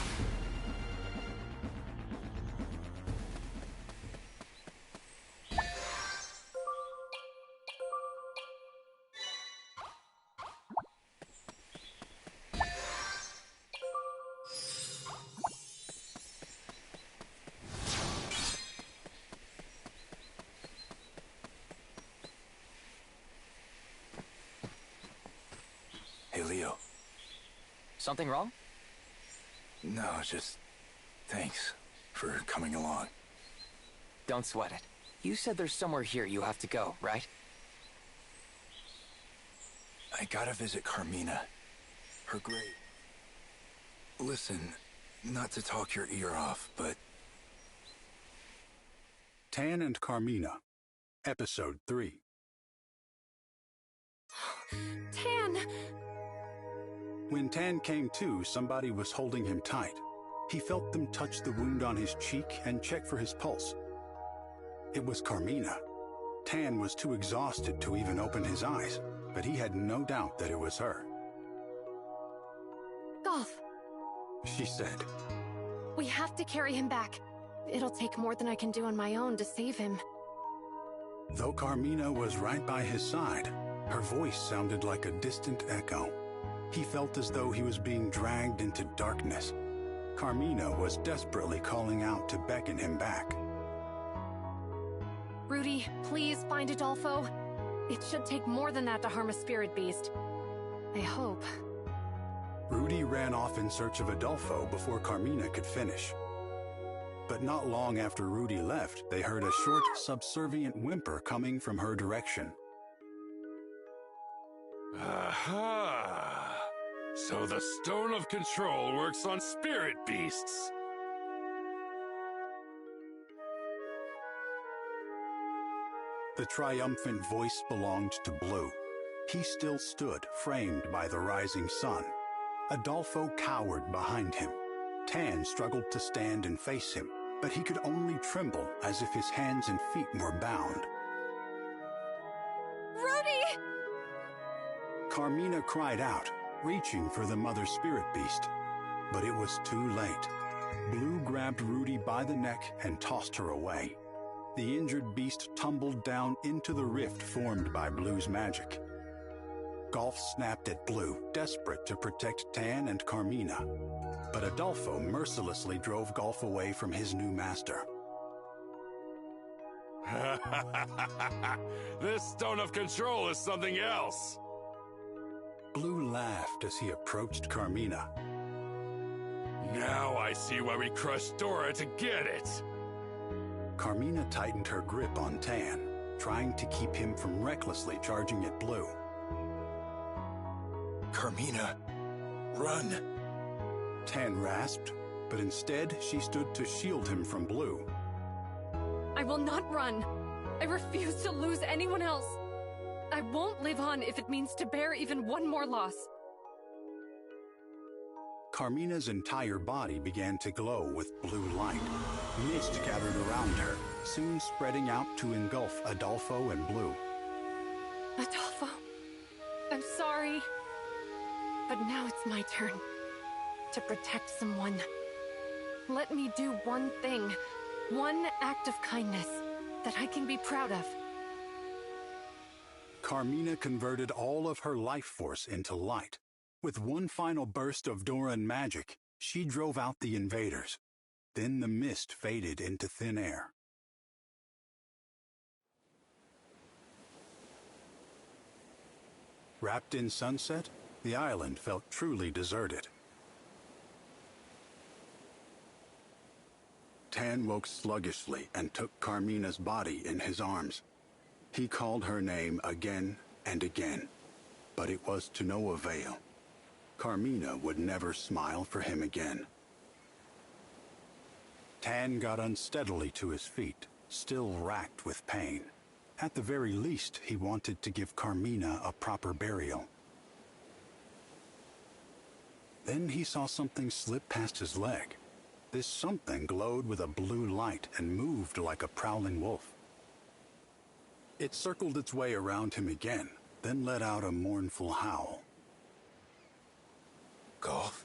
Hey, Leo. Something wrong? No, just thanks for coming along. Don't sweat it. You said there's somewhere here you have to go, right? I gotta visit Carmina. Her grave. Listen, not to talk your ear off, but... Tan and Carmina, Episode 3. Tan! When Tan came to, somebody was holding him tight. He felt them touch the wound on his cheek and check for his pulse. It was Carmina. Tan was too exhausted to even open his eyes, but he had no doubt that it was her. Golf, She said, we have to carry him back. It'll take more than I can do on my own to save him. Though Carmina was right by his side, her voice sounded like a distant echo. He felt as though he was being dragged into darkness. Carmina was desperately calling out to beckon him back. Rudy, please find Adolfo. It should take more than that to harm a spirit beast. I hope. Rudy ran off in search of Adolfo before Carmina could finish. But not long after Rudy left, they heard a short, subservient whimper coming from her direction. Aha! So the Stone of Control works on spirit beasts. The triumphant voice belonged to Blue. He still stood, framed by the rising sun. Adolfo cowered behind him. Tan struggled to stand and face him, but he could only tremble as if his hands and feet were bound. Rudy! Carmina cried out, reaching for the mother spirit beast. But it was too late. Blue grabbed Rudy by the neck and tossed her away. The injured beast tumbled down into the rift formed by Blue's magic. Golf snapped at Blue, desperate to protect Tan and Carmina. But Adolfo mercilessly drove Golf away from his new master. This Stone of Control is something else. Blue laughed as he approached Carmina. Now I see why we crushed Dora to get it. Carmina tightened her grip on Tan, trying to keep him from recklessly charging at Blue. Carmina, run! Tan rasped, but instead she stood to shield him from Blue. I will not run. I refuse to lose anyone else. I won't live on if it means to bear even one more loss. Carmina's entire body began to glow with blue light. Mist gathered around her, soon spreading out to engulf Adolfo and Blue. Adolfo, I'm sorry. But now it's my turn to protect someone. Let me do one thing, one act of kindness that I can be proud of. Carmina converted all of her life force into light. With one final burst of Doran magic, she drove out the invaders. Then the mist faded into thin air. Wrapped in sunset, the island felt truly deserted. Tan woke sluggishly and took Carmina's body in his arms. He called her name again and again, but it was to no avail. Carmina would never smile for him again. Tan got unsteadily to his feet, still racked with pain. At the very least, he wanted to give Carmina a proper burial. Then he saw something slip past his leg. This something glowed with a blue light and moved like a prowling wolf. It circled its way around him again, then let out a mournful howl. Golf?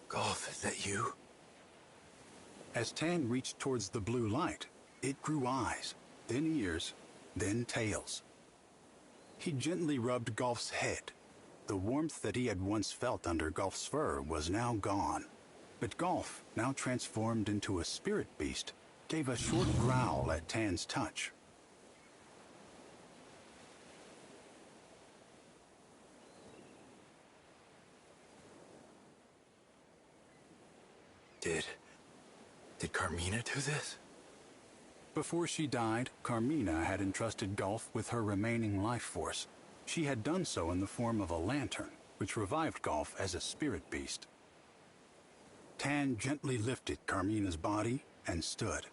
Golf, is that you? As Tan reached towards the blue light, it grew eyes, then ears, then tails. He gently rubbed Golf's head. The warmth that he had once felt under Golf's fur was now gone. But Golf, now transformed into a spirit beast, gave a short growl at Tan's touch. Did Carmina do this? Before she died, Carmina had entrusted Golf with her remaining life force. She had done so in the form of a lantern, which revived Golf as a spirit beast. Tan gently lifted Carmina's body and stood.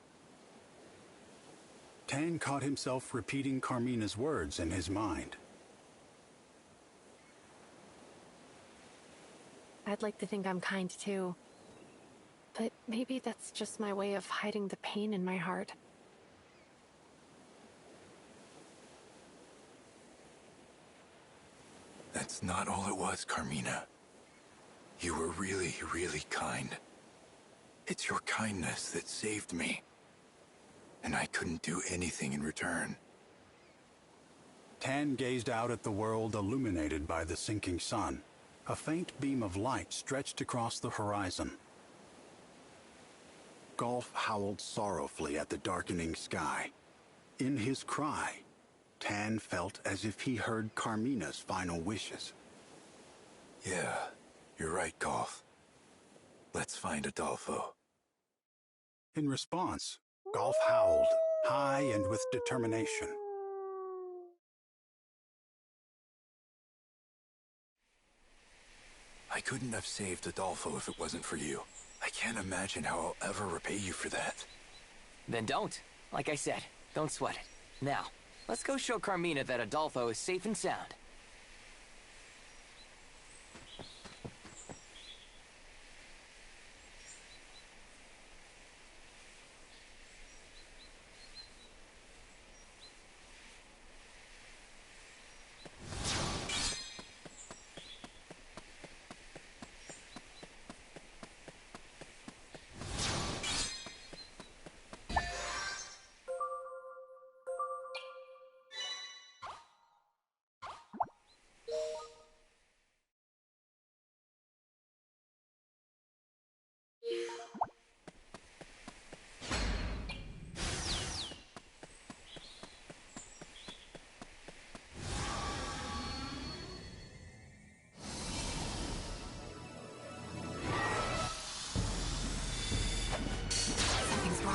Tan caught himself repeating Carmina's words in his mind. I'd like to think I'm kind too. But maybe that's just my way of hiding the pain in my heart. That's not all it was, Carmina. You were really, really kind. It's your kindness that saved me. And I couldn't do anything in return. Tan gazed out at the world illuminated by the sinking sun. A faint beam of light stretched across the horizon. Golf howled sorrowfully at the darkening sky. In his cry, Tan felt as if he heard Carmina's final wishes. Yeah, you're right, Golf. Let's find Adolfo. In response, Golf howled, high and with determination. I couldn't have saved Adolfo if it wasn't for you. I can't imagine how I'll ever repay you for that. Then don't. Like I said, don't sweat it. Now, let's go show Carmina that Adolfo is safe and sound.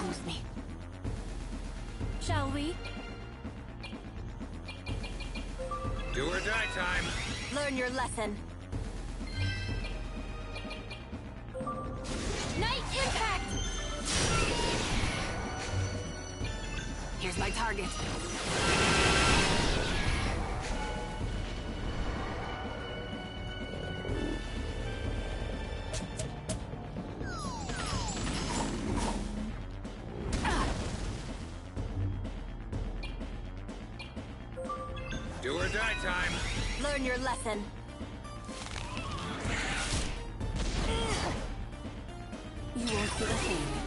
With me. Shall we? Do or die time. Learn your lesson. Night impact! Here's my target. Do or die time. Learn your lesson. You won't feel a thing.